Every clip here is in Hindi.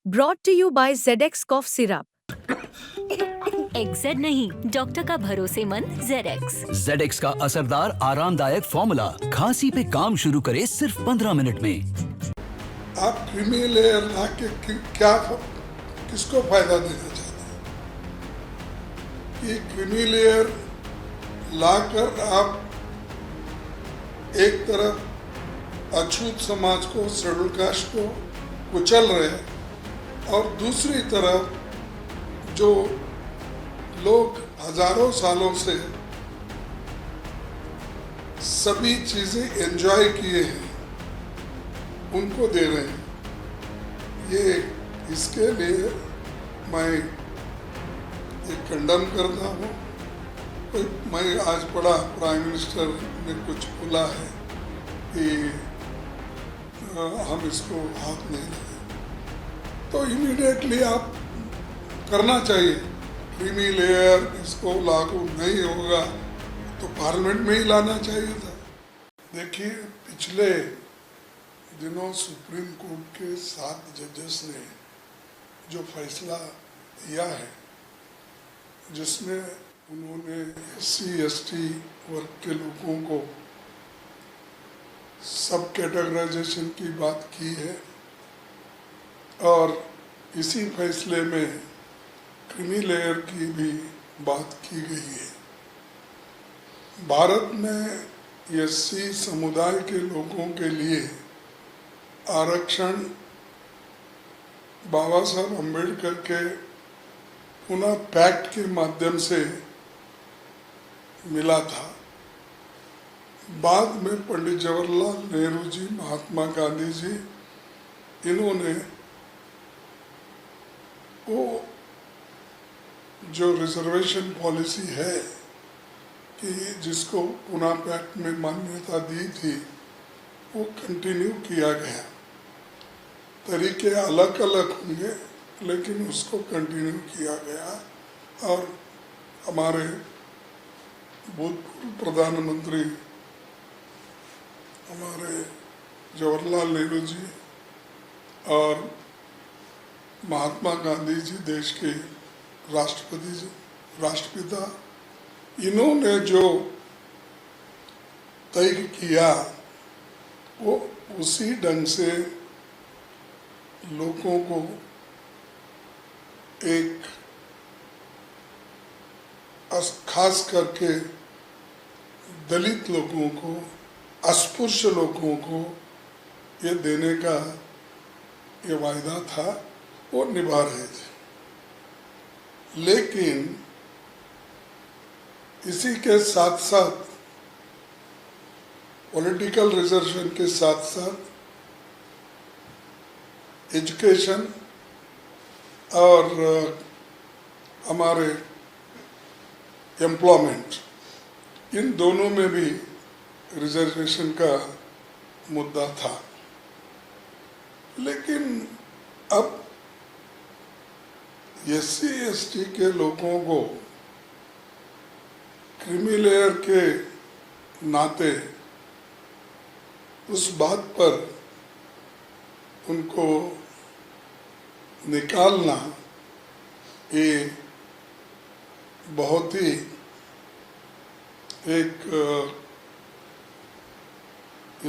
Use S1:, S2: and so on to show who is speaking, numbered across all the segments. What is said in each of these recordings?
S1: Brought to you by ZX Cough Syrup.
S2: XZ नहीं, डॉक्टर का भरोसेमंद ZX।
S3: ZX का असरदार आरामदायक फॉर्मूला खांसी पे काम शुरू करे सिर्फ 15 मिनट में।
S4: आप क्रीमी लेयर ला के क्या किसको फायदा देना चाहते हैं कि क्रीमी लेयर लाकर आप एक तरफ अछूत समाज को, शेड्यूल कास्ट को कुचल रहे हैं और दूसरी तरफ जो लोग हजारों सालों से सभी चीजें एंजॉय किए हैं उनको दे रहे हैं। ये इसके लिए मैं ये कंडम करता हूँ। मैं आज पढ़ा प्राइम मिनिस्टर ने कुछ बोला है कि हम इसको हाथ नहीं लगाए, तो इमीडिएटली आप करना चाहिए। क्रीमी लेयर इसको लागू नहीं होगा तो पार्लियामेंट में ही लाना चाहिए था। देखिए, पिछले दिनों सुप्रीम कोर्ट के 7 जजेस ने जो फैसला दिया है, जिसमें उन्होंने SC/ST वर्ग के लोगों को सब कैटेगराइजेशन की बात की है और इसी फैसले में क्रीमी लेयर की भी बात की गई है। भारत में SC समुदाय के लोगों के लिए आरक्षण बाबा साहब अम्बेडकर के पुनः पैक्ट के माध्यम से मिला था। बाद में पंडित जवाहरलाल नेहरू जी, महात्मा गांधी जी, इन्होंने वो जो रिजर्वेशन पॉलिसी है कि जिसको पुनः पैक्ट में मान्यता दी थी, वो कंटिन्यू किया गया। तरीके अलग अलग होंगे लेकिन उसको कंटिन्यू किया गया और हमारे भूतपूर्व प्रधानमंत्री हमारे जवाहरलाल नेहरू जी और महात्मा गांधी जी, देश के राष्ट्रपिता, इन्होंने जो तय किया वो उसी ढंग से लोगों को, एक खास करके दलित लोगों को, अस्पृश्य लोगों को ये देने का ये वायदा था, वो निभा रहे थे। लेकिन इसी के साथ साथ पॉलिटिकल रिजर्वेशन के साथ साथ एजुकेशन और हमारे एम्प्लॉयमेंट, इन दोनों में भी रिजर्वेशन का मुद्दा था। लेकिन अब SC/ST के लोगों को क्रीमी लेयर के नाते उस बात पर उनको निकालना ये बहुत ही एक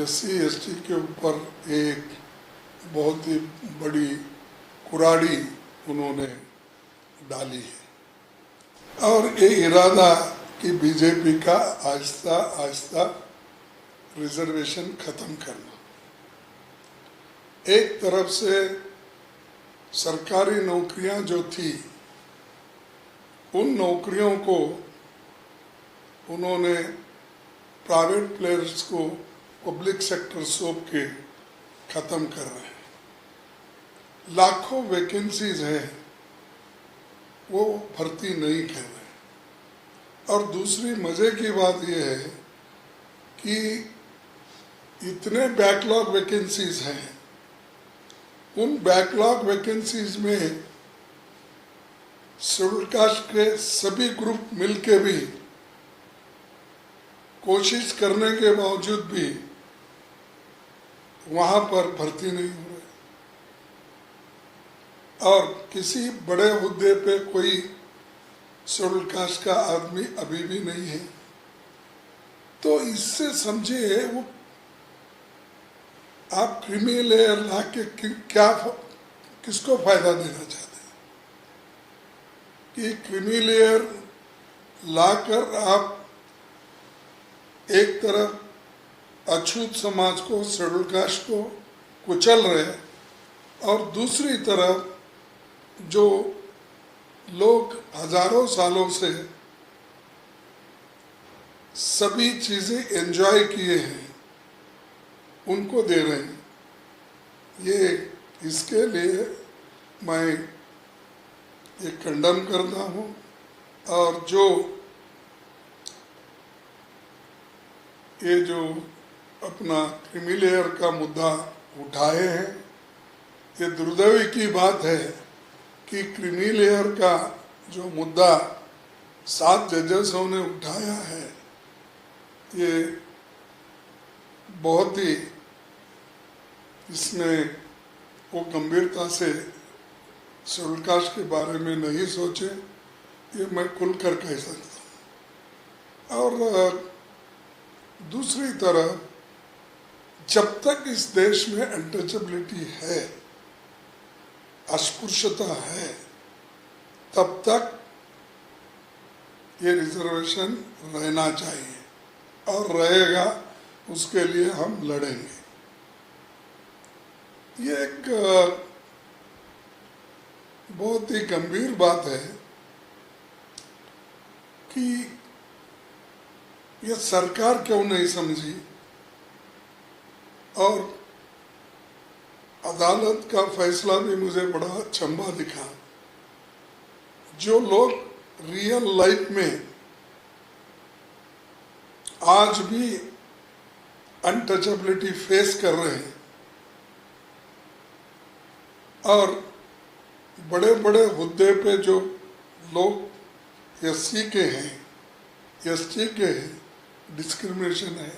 S4: SC/ST के ऊपर एक बहुत ही बड़ी कुराड़ी उन्होंने डाली है और ये इरादा कि बीजेपी का आहिस्ता आहिस्ता रिजर्वेशन खत्म करना। एक तरफ से सरकारी नौकरियां जो थी, उन नौकरियों को उन्होंने प्राइवेट प्लेयर्स को पब्लिक सेक्टर सौंप के खत्म कर रहे हैं। लाखों वैकेंसीज है, वो भर्ती नहीं कर रहे। और दूसरी मजे की बात यह है कि इतने बैकलॉग वैकेंसीज हैं, उन बैकलॉग वैकेंसीज में शेड्यूल कास्ट के सभी ग्रुप मिलके भी कोशिश करने के बावजूद भी वहां पर भर्ती नहीं हो रहे। और किसी बड़े हुद्दे पे कोई शेड्यूल कास्ट का आदमी अभी भी नहीं है। तो इससे समझे वो आप क्रीमी लेयर ला के क्या किसको फायदा देना चाहते हैं कि क्रीमी लेयर लाकर आप एक तरफ अछूत समाज को, शेड्यूल कास्ट को कुचल रहे और दूसरी तरफ जो लोग हजारों सालों से सभी चीजें एंजॉय किए हैं उनको दे रहे हैं। ये इसके लिए मैं ये कंडम करता हूँ। और ये जो अपना क्रीमी लेयर का मुद्दा उठाए हैं, ये दुर्दैवी की बात है कि क्रीमी लेयर का जो मुद्दा 7 जजेसों ने उठाया है, ये बहुत ही इसमें वो गंभीरता से शेड्यूल कास्ट के बारे में नहीं सोचे, ये मैं खुलकर कह सकता हूँ। और दूसरी तरफ जब तक इस देश में अनटचेबिलिटी है, अस्पृश्यता है, तब तक ये रिजर्वेशन रहना चाहिए और रहेगा, उसके लिए हम लड़ेंगे। ये एक बहुत ही गंभीर बात है कि ये सरकार क्यों नहीं समझी और अदालत का फैसला भी मुझे बड़ा अचंभा दिखा। जो लोग रियल लाइफ में आज भी अनटचेबिलिटी फेस कर रहे हैं और बड़े बड़े हुद्दे पे जो लोग एससी के हैं, एसटी के हैं, डिस्क्रिमिनेशन है।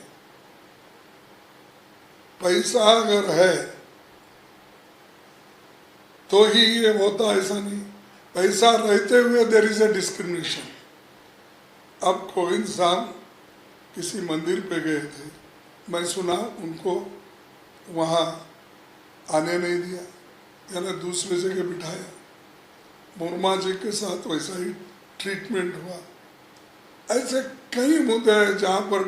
S4: पैसा अगर है तो ही ये होता, ऐसा नहीं। पैसा रहते हुए देयर इज ए डिस्क्रिमिनेशन। अब कोविंद साहब किसी मंदिर पे गए थे, मैं सुना उनको वहाँ आने नहीं दिया, यानी दूसरी जगह बिठाया। मुर्मा जी के साथ वैसा ही ट्रीटमेंट हुआ। ऐसे कई मुद्दे हैं जहाँ पर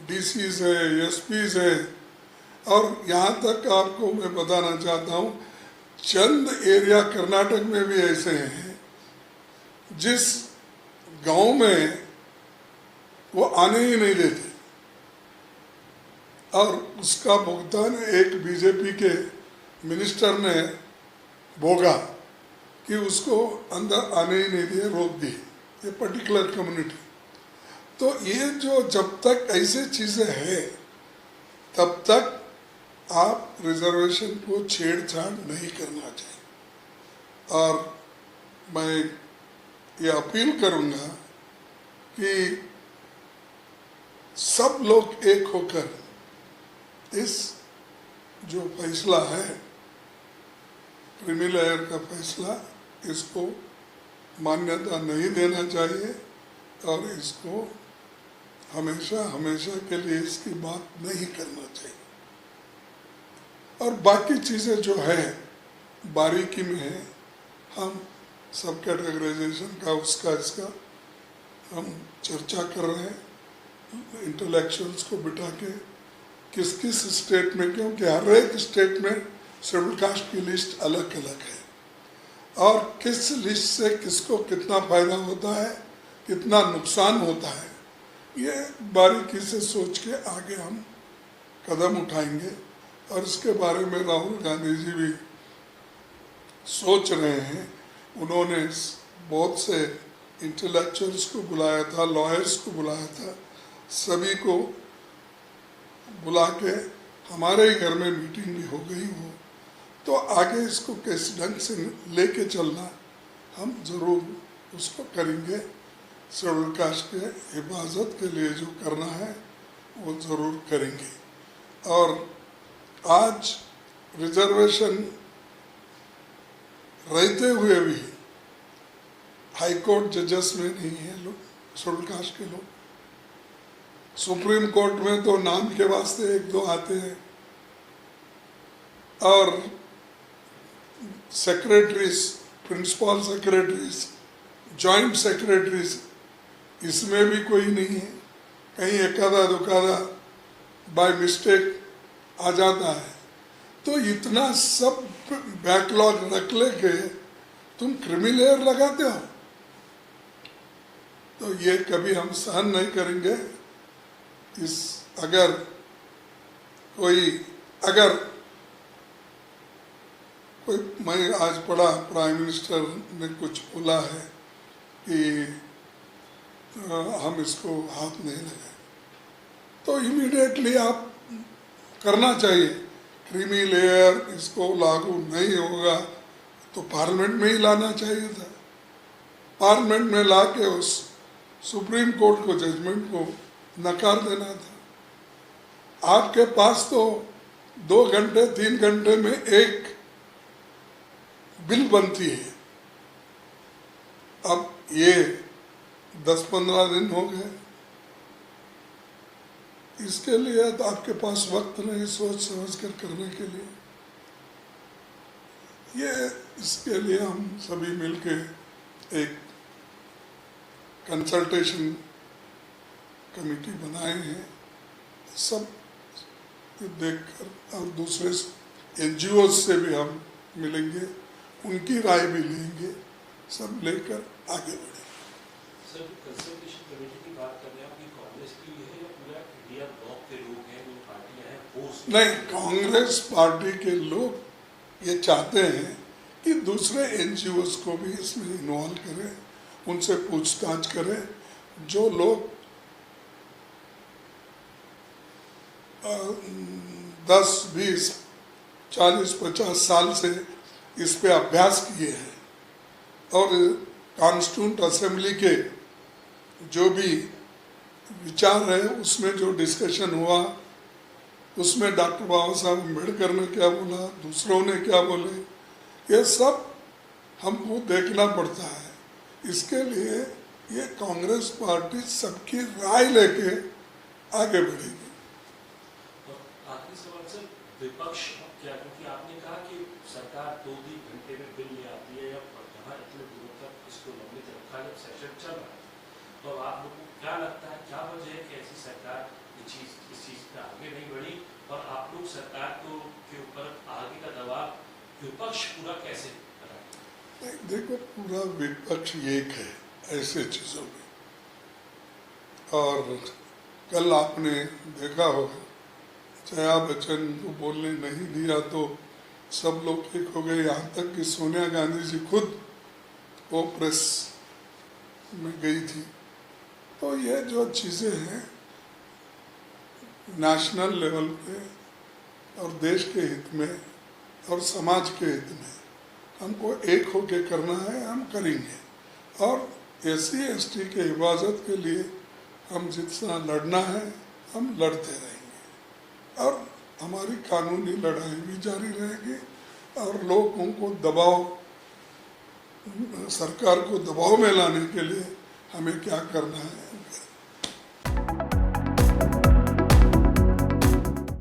S4: डीसीज है, एसपीज है, और यहाँ तक आपको मैं बताना चाहता हूँ, चंद एरिया कर्नाटक में भी ऐसे हैं जिस गांव में वो आने ही नहीं देते और उसका भुगतान एक बीजेपी के मिनिस्टर ने भोगा कि उसको अंदर आने ही नहीं दिए, रोक दी, ये पर्टिकुलर कम्युनिटी। तो ये जो जब तक ऐसे चीज़ें हैं तब तक आप रिजर्वेशन को छेड़छाड़ नहीं करना चाहिए। और मैं ये अपील करूँगा कि सब लोग एक होकर इस जो फैसला है, क्रीमी लेयर का फैसला, इसको मान्यता नहीं देना चाहिए और इसको हमेशा हमेशा के लिए इसकी बात नहीं करना चाहिए। और बाकी चीज़ें जो है बारीकी में है, हम सब कैटेगराइजेशन का उसका इसका हम चर्चा कर रहे हैं इंटेलेक्चुअल्स को बिठा के, किस किस स्टेट में, क्योंकि हर एक स्टेट में शेड्यूल कास्ट की लिस्ट अलग अलग है और किस लिस्ट से किसको कितना फायदा होता है, कितना नुकसान होता है, ये बारीकी से सोच के आगे हम कदम उठाएंगे। और इसके बारे में राहुल गांधी जी भी सोच रहे हैं। उन्होंने बहुत से इंटेलेक्चुअल्स को बुलाया था, लॉयर्स को बुलाया था, सभी को बुला के हमारे ही घर में मीटिंग भी हो गई हो। तो आगे इसको किस ढंग से लेके चलना हम ज़रूर उसको करेंगे। शेड्यूल कास्ट के हिफाजत के लिए जो करना है वो ज़रूर करेंगे। और आज रिजर्वेशन रहते हुए भी हाई कोर्ट जजेस में नहीं है लोग शेड्यूल कास्ट के लोग। सुप्रीम कोर्ट में तो नाम के वास्ते एक दो आते हैं, और secretaries, principal secretaries, joint secretaries, इसमें भी कोई नहीं है। कहीं एकादा दुकादा बाय मिस्टेक आ जाता है। तो इतना सब बैकलॉग रख लेके तुम क्रिमिलेयर लगाते हो, तो ये कभी हम सहन नहीं करेंगे। अगर कोई मैं आज पढ़ा प्राइम मिनिस्टर ने कुछ बोला है कि हम इसको हाथ नहीं लगाए, तो इमीडिएटली आप करना चाहिए। क्रीमी लेयर इसको लागू नहीं होगा तो पार्लियामेंट में ही लाना चाहिए था। पार्लियामेंट में लाके उस सुप्रीम कोर्ट को जजमेंट को नकार देना था। आपके पास तो 2 घंटे 3 घंटे में एक बिल बनती है। अब ये 10-15 दिन हो गए, इसके लिए तो आपके पास वक्त नहीं सोच समझ कर करने के लिए। इसके लिए हम सभी मिलके एक कंसल्टेशन कमेटी बनाए हैं, सब देखकर, और दूसरे NGOs से भी हम मिलेंगे, उनकी राय भी लेंगे, सब लेकर आगे बढ़ेंगे।
S5: सर, कंसल्टेशन कमेटी की बात कर रहे हैं, आपकी कांग्रेस की है या पूरा इंडिया ब्लॉक के लोग हैं, जो पार्टियां हैं वो?
S4: नहीं, कांग्रेस पार्टी के लोग ये चाहते हैं कि दूसरे NGOs को भी इसमें इन्वॉल्व करें, उनसे पूछताछ करें। जो लोग 10, 20, 40, 50 साल से इस पे अभ्यास किए हैं, और कॉन्स्टिट्यूंट असेंबली के जो भी विचार है उसमें जो डिस्कशन हुआ, उसमें डॉक्टर बाबा साहब अम्बेडकर ने क्या बोला, दूसरों ने क्या बोले, ये सब हमको देखना पड़ता है। इसके लिए ये कांग्रेस पार्टी सबकी राय लेके आगे बढ़ेगी।
S5: आखिरी सवाल सर, विपक्ष क्या, क्योंकि आपने कहा कि सरकार 2-3 घंटे में बिल ले आती है, या जहाँ इतने दिनों तक इसको लंबित रखा जब सेशन चल रहा है, तो आप लोगों को क्या लगता है, क्या वजह है कि ऐसी सरकार इस चीज़ पे आगे नहीं बढ़ी, और आप लोग सरकार के ऊपर आगे का दबाव विपक्ष पूरा कैसे कराए?
S4: देखो, पूरा विपक्ष एक है ऐसे चीज़ों में, और कल आपने देखा होगा जया बच्चन को बोलने नहीं दिया तो सब लोग एक हो गए, यहाँ तक कि सोनिया गांधी जी खुद वो प्रेस में गई थी। तो ये जो चीज़ें हैं नेशनल लेवल पे और देश के हित में और समाज के हित में हमको एक होके करना है, हम करेंगे। और SC ST के हिफाजत के लिए हम जितना लड़ना है हम लड़ते रहेंगे, और हमारी कानूनी लड़ाई भी जारी रहेगी, और लोगों को दबाव, सरकार को दबाव में लाने के लिए हमें क्या करना है।